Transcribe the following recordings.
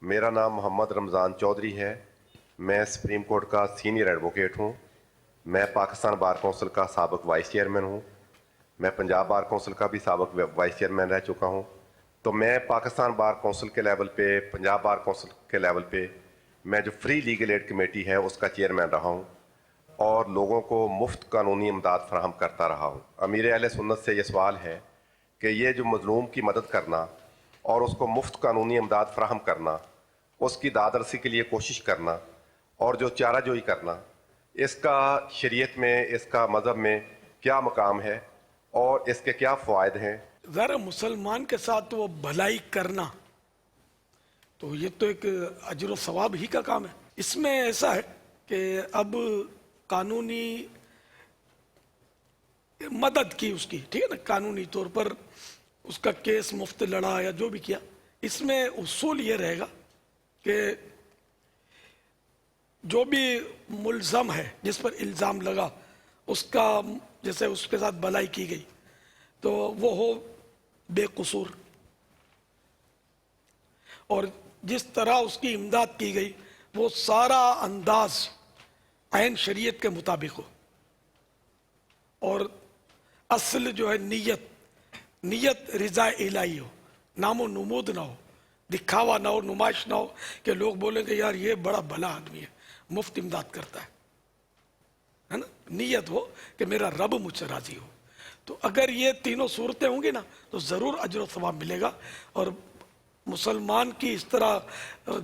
میرا نام محمد رمضان چودھری ہے. میں سپریم کورٹ کا سینئر ایڈوکیٹ ہوں. میں پاکستان بار کونسل کا سابق وائس چیئرمین ہوں. میں پنجاب بار کونسل کا بھی سابق وائس چیئرمین رہ چکا ہوں. تو میں پاکستان بار کونسل کے لیول پہ، پنجاب بار کونسل کے لیول پہ میں جو فری لیگل ایڈ کمیٹی ہے اس کا چیئرمین رہا ہوں اور لوگوں کو مفت قانونی امداد فراہم کرتا رہا ہوں. امیر اہل سنت سے یہ سوال ہے کہ یہ جو مظلوم کی مدد کرنا اور اس کو مفت قانونی امداد فراہم کرنا، اس کی داد رسی کے لیے کوشش کرنا اور جو چارہ جوئی کرنا، اس کا شریعت میں، اس کا مذہب میں کیا مقام ہے اور اس کے کیا فوائد ہیں؟ ذرا مسلمان کے ساتھ وہ بھلائی کرنا تو یہ تو ایک اجر و ثواب ہی کا کام ہے. اس میں ایسا ہے کہ اب قانونی مدد کی اس کی، ٹھیک ہے نا، قانونی طور پر اس کا کیس مفت لڑا یا جو بھی کیا، اس میں اصول یہ رہے گا کہ جو بھی ملزم ہے، جس پر الزام لگا، اس کا جیسے اس کے ساتھ بھلائی کی گئی تو وہ ہو بے قصور، اور جس طرح اس کی امداد کی گئی وہ سارا انداز عین شریعت کے مطابق ہو، اور اصل جو ہے نیت رضا الہی ہو، نام و نمود نہ ہو، دکھاوا نہ ہو، نمائش نہ ہو کہ لوگ بولیں کہ یار یہ بڑا بھلا آدمی ہے، مفت امداد کرتا ہے نا. نیت ہو کہ میرا رب مجھ سے راضی ہو. تو اگر یہ تینوں صورتیں ہوں گی نا تو ضرور اجر و ثواب ملے گا. اور مسلمان کی اس طرح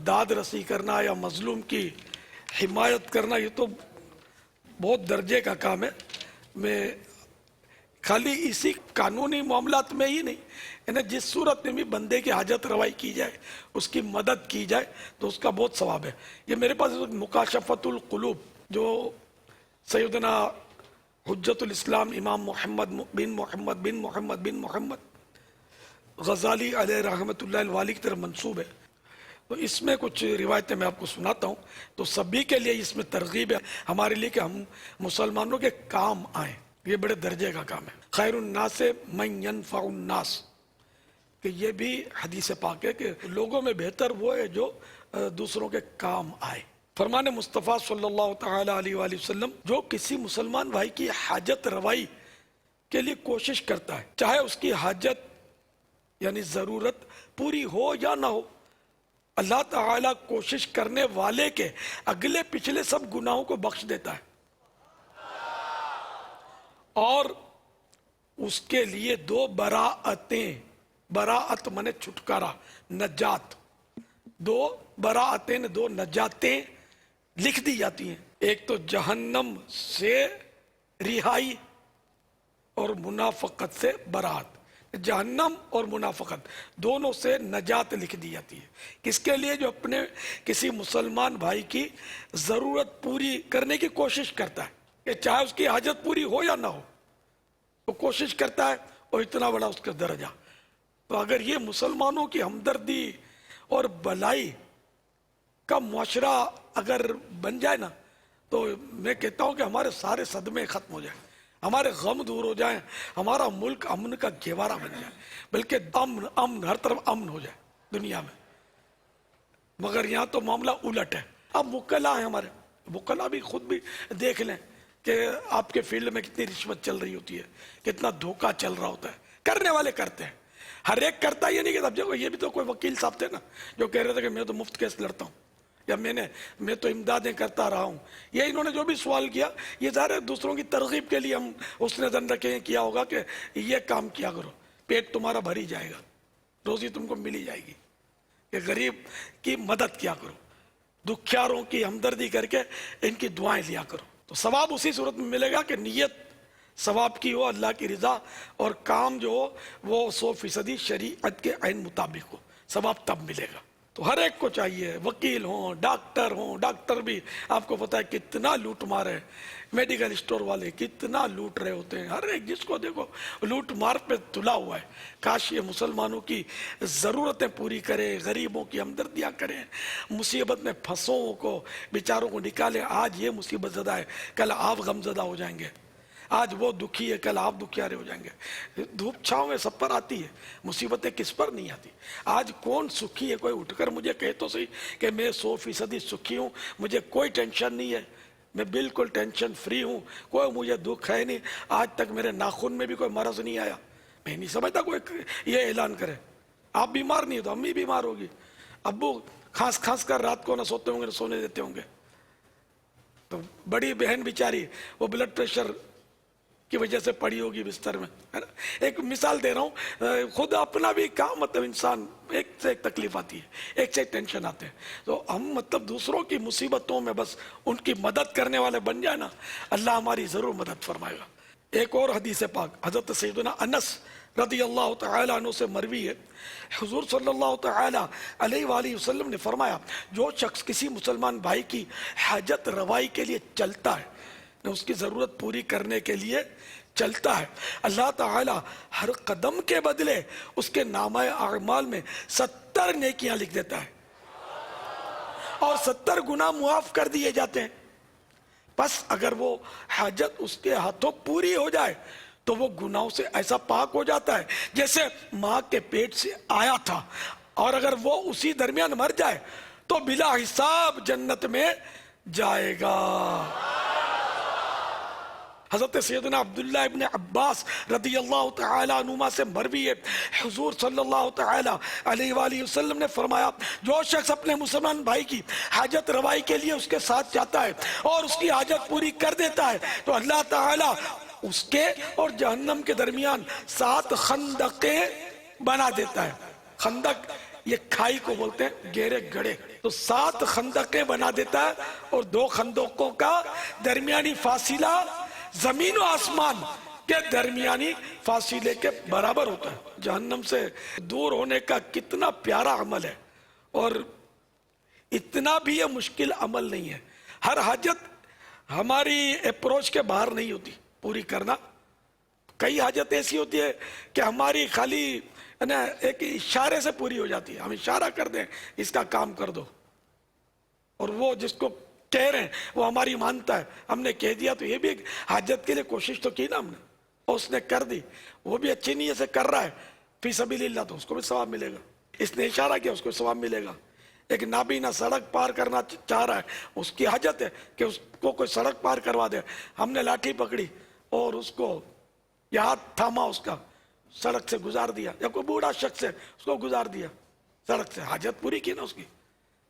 داد رسی کرنا یا مظلوم کی حمایت کرنا یہ تو بہت درجے کا کام ہے. میں خالی اسی قانونی معاملات میں ہی نہیں، یعنی جس صورت میں بھی بندے کی حاجت روائی کی جائے، اس کی مدد کی جائے تو اس کا بہت ثواب ہے. یہ میرے پاس مکاشفت القلوب جو سیدنا حجت الاسلام امام محمد غزالی علیہ رحمۃ اللہ الوالی کی طرف منسوب ہے، تو اس میں کچھ روایتیں میں آپ کو سناتا ہوں. تو سبھی کے لیے اس میں ترغیب ہے ہمارے لیے کہ ہم مسلمانوں کے کام آئیں. یہ بڑے درجے کا کام ہے. خیر الناس من ينفع الناس، کہ یہ بھی حدیث پاک ہے کہ لوگوں میں بہتر وہ ہے جو دوسروں کے کام آئے. فرمان مصطفیٰ صلی اللہ تعالی علیہ وآلہ وسلم جو کسی مسلمان بھائی کی حاجت روائی کے لیے کوشش کرتا ہے، چاہے اس کی حاجت یعنی ضرورت پوری ہو یا نہ ہو، اللہ تعالیٰ کوشش کرنے والے کے اگلے پچھلے سب گناہوں کو بخش دیتا ہے، اور اس کے لیے دو براعتیں، براعت منے چھٹکارا، نجات، دو براعتیں، دو نجاتیں لکھ دی جاتی ہیں. ایک تو جہنم سے رہائی اور منافقت سے برات. جہنم اور منافقت دونوں سے نجات لکھ دی جاتی ہے. کس کے لیے؟ جو اپنے کسی مسلمان بھائی کی ضرورت پوری کرنے کی کوشش کرتا ہے، کہ چاہے اس کی حاجت پوری ہو یا نہ ہو وہ کوشش کرتا ہے، اور اتنا بڑا اس کا درجہ. تو اگر یہ مسلمانوں کی ہمدردی اور بھلائی کا معاشرہ اگر بن جائے نا تو میں کہتا ہوں کہ ہمارے سارے صدمے ختم ہو جائیں، ہمارے غم دور ہو جائیں، ہمارا ملک امن کا گہوارہ بن جائے، بلکہ امن ہر طرف امن ہو جائے دنیا میں. مگر یہاں تو معاملہ الٹ ہے. اب وکلا ہیں ہمارے، وکلا بھی خود بھی دیکھ لیں کہ آپ کے فیلڈ میں کتنی رشوت چل رہی ہوتی ہے، کتنا دھوکہ چل رہا ہوتا ہے. کرنے والے کرتے ہیں، ہر ایک کرتا. یہ نہیں کہ اب دیکھو، یہ بھی تو کوئی وکیل صاحب تھے نا جو کہہ رہے تھے کہ میں تو مفت کیس لڑتا ہوں، یا میں تو امدادیں کرتا رہا ہوں. یہ انہوں نے جو بھی سوال کیا یہ ظاہر ہے دوسروں کی ترغیب کے لیے ہم اس نے نظر رکھے کیا ہوگا کہ یہ کام کیا کرو، پیٹ تمہارا بھر ہی جائے گا، روزی تم کو مل ہی جائے گی. کہ غریب کی مدد کیا کرو، دکھیاروں کی ہمدردی کر کے ان کی دعائیں لیا کرو. تو ثواب اسی صورت میں ملے گا کہ نیت ثواب کی ہو، اللہ کی رضا، اور کام جو ہو وہ 100% شریعت کے عین مطابق ہو. ثواب تب ملے گا. تو ہر ایک کو چاہیے، وکیل ہوں، ڈاکٹر بھی آپ کو پتا ہے کتنا لوٹ مار ہے، میڈیکل اسٹور والے کتنا لوٹ رہے ہوتے ہیں. ہر ایک جس کو دیکھو لوٹ مار پہ تلا ہوا ہے. کاش یہ مسلمانوں کی ضرورتیں پوری کرے، غریبوں کی ہمدردیاں کریں، مصیبت میں پھنسوں کو بیچاروں کو نکالے. آج یہ مصیبت زدہ ہے، کل آپ غم زدہ ہو جائیں گے. آج وہ دکھی ہے، کل آپ دکھیارے ہو جائیں گے. دھوپ چھاؤں میں سب پر آتی ہے، مصیبتیں کس پر نہیں آتی. آج کون سکھی ہے؟ کوئی اٹھ کر مجھے کہے تو صحیح کہ میں 100% سکھی ہوں، مجھے کوئی ٹینشن نہیں ہے، میں بالکل ٹینشن فری ہوں، کوئی مجھے دکھ ہے نہیں، آج تک میرے ناخن میں بھی کوئی مرض نہیں آیا. میں نہیں سمجھتا کوئی یہ اعلان کرے. آپ بیمار نہیں ہو تو امی بیمار ہوگی، ابو کھانس کھانس کر رات کو نہ سوتے ہوں گے نہ سونے دیتے ہوں گے. تو بڑی بہن بیچاری وہ بلڈ پریشر کی وجہ سے پڑی ہوگی بستر میں، ہے نا. ایک مثال دے رہا ہوں، خود اپنا بھی کام، مطلب انسان ایک سے ایک تکلیف آتی ہے، ایک سے ایک ٹینشن آتے ہیں. تو ہم مطلب دوسروں کی مصیبتوں میں بس ان کی مدد کرنے والے بن جائے نا، اللہ ہماری ضرور مدد فرمائے گا. ایک اور حدیث پاک حضرت سیدنا انس رضی اللہ تعالیٰ عنہ سے مروی ہے، حضور صلی اللہ تعالیٰ علیہ وآلہ وسلم نے فرمایا، جو شخص کسی مسلمان بھائی کی حاجت روائی کے لیے چلتا ہے، اس کی ضرورت پوری کرنے کے لیے چلتا ہے، اللہ تعالیٰ ہر قدم کے بدلے اس کے نامہ اعمال میں 70 نیکیاں لکھ دیتا ہے اور 70 گناہ معاف کر دیے جاتے ہیں. بس اگر وہ حاجت اس کے ہاتھوں پوری ہو جائے تو وہ گناہوں سے ایسا پاک ہو جاتا ہے جیسے ماں کے پیٹ سے آیا تھا، اور اگر وہ اسی درمیان مر جائے تو بلا حساب جنت میں جائے گا. حضرت سیدنا عبداللہ ابن عباس رضی اللہ تعالیٰ عنہما سے مروی ہے، حضور صلی اللہ تعالیٰ علیہ وآلہ وسلم نے فرمایا، جو شخص اپنے مسلمان بھائی کی حاجت روائی کے لیے اس کے ساتھ جاتا ہے اور اس کی حاجت پوری کر دیتا ہے تو اللہ تعالیٰ اس کے اور جہنم کے درمیان 7 خندقیں بنا دیتا ہے. خندق یہ کھائی کو بولتے ہیں، گہرے گڑھے. تو 7 خندقیں بنا دیتا ہے اور 2 خندقوں کا درمیانی فاصلہ زمین و آسمان کے درمیانی فاصلے کے برابر ہوتا ہے. جہنم سے دور ہونے کا کتنا پیارا عمل ہے، اور اتنا بھی یہ مشکل عمل نہیں ہے. ہر حاجت ہماری اپروچ کے باہر نہیں ہوتی پوری کرنا. کئی حاجت ایسی ہوتی ہے کہ ہماری خالی ایک اشارے سے پوری ہو جاتی ہے. ہم اشارہ کر دیں اس کا کام کر دو، اور وہ جس کو کہہ رہے ہیں وہ ہماری مانتا ہے، ہم نے کہہ دیا تو یہ بھی ایک حاجت کے لیے کوشش تو کی نا ہم نے، اور اس نے کر دی، وہ بھی اچھی نیت سے کر رہا ہے فی سبیل اللہ تو اس کو بھی ثواب ملے گا. اس نے اشارہ کیا اس کو ثواب ملے گا. ایک نابینا سڑک پار کرنا چاہ رہا ہے، اس کی حاجت ہے کہ اس کو کوئی سڑک پار کروا دے، ہم نے لاٹھی پکڑی اور اس کو یا ہاتھ تھاما، اس کا سڑک سے گزار دیا، یا کوئی بوڑھا شخص ہے اس کو گزار دیا سڑک سے، حاجت پوری کی نا اس کی،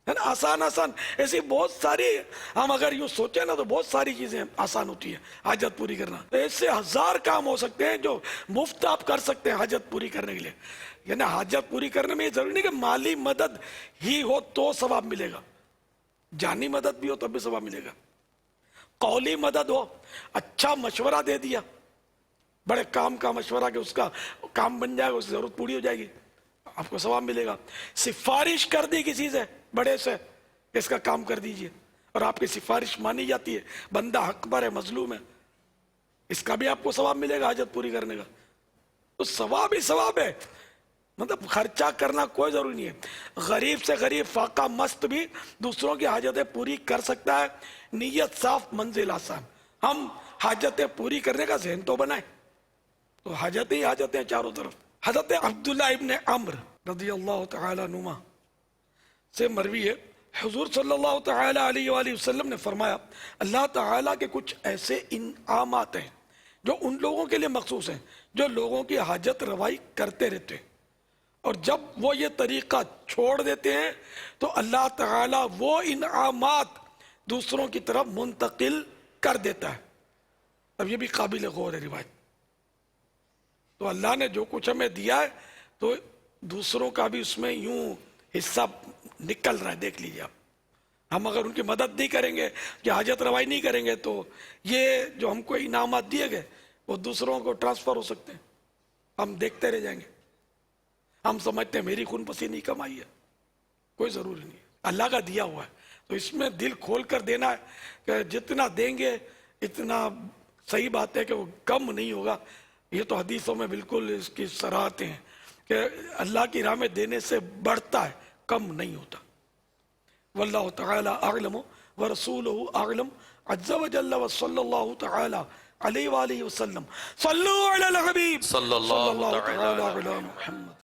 ہے نا. آسان آسان ایسی بہت ساری، ہم اگر یوں سوچیں نا تو بہت ساری چیزیں آسان ہوتی ہیں حاجت پوری کرنا. ایسے 1000 کام ہو سکتے ہیں جو مفت آپ کر سکتے ہیں حاجت پوری کرنے کے لیے. یعنی حاجت پوری کرنے میں یہ ضروری نہیں کہ مالی مدد ہی ہو تو ثواب ملے گا، جانی مدد بھی ہو تب بھی ثواب ملے گا. قولی مدد ہو، اچھا مشورہ دے دیا، بڑے کام کا مشورہ کہ اس کا کام بن جائے گا، اس کی ضرورت پوری ہو جائے گی، آپ کو ثواب ملے گا. سفارش کر دی کسی سے بڑے سے کہ اس کا کام کر دیجئے، اور آپ کی سفارش مانی جاتی ہے، بندہ حق پر ہے، مظلوم ہے، اس کا بھی آپ کو ثواب ملے گا حاجت پوری کرنے کا. تو ثواب ہی ثواب ہے، مطلب خرچہ کرنا کوئی ضروری نہیں ہے. غریب سے غریب فاقہ مست بھی دوسروں کی حاجتیں پوری کر سکتا ہے. نیت صاف، منزل آسان. ہم حاجتیں پوری کرنے کا ذہن تو بنائیں، تو حاجتیں ہی حاجتیں ہیں چاروں طرف. حضرت عبداللہ ابن عمرو رضی اللہ تعالی عنہما سے مروی ہے، حضور صلی اللہ تعالی علیہ وآلہ وسلم نے فرمایا، اللہ تعالیٰ کے کچھ ایسے انعامات ہیں جو ان لوگوں کے لیے مخصوص ہیں جو لوگوں کی حاجت روائی کرتے رہتے ہیں، اور جب وہ یہ طریقہ چھوڑ دیتے ہیں تو اللہ تعالیٰ وہ انعامات دوسروں کی طرف منتقل کر دیتا ہے. اب یہ بھی قابل غور ہے روایت. تو اللہ نے جو کچھ ہمیں دیا ہے تو دوسروں کا بھی اس میں یوں حصہ نکل رہا ہے، دیکھ لیجیے آپ. ہم اگر ان کی مدد نہیں کریں گے یا حاجت روائی نہیں کریں گے تو یہ جو ہم کو انعامات دیے گئے وہ دوسروں کو ٹرانسفر ہو سکتے ہیں، ہم دیکھتے رہ جائیں گے. ہم سمجھتے ہیں میری خون پسینی کمائی ہے، کوئی ضروری نہیں ہے، اللہ کا دیا ہوا ہے. تو اس میں دل کھول کر دینا ہے کہ جتنا دیں گے اتنا صحیح بات ہے کہ وہ کم نہیں ہوگا. یہ تو حدیثوں میں بالکل اس کی صراحتیں ہیں کہ اللہ کی راہ میں دینے سے بڑھتا ہے، کم نہیں ہوتا. واللہ تعالی اعلم ورسولہ اعلم عز وجل وصلی اللہ تعالی علیہ وآلہ وسلم صلو علی الحبیب صلی اللہ تعالی تعالی علی محمد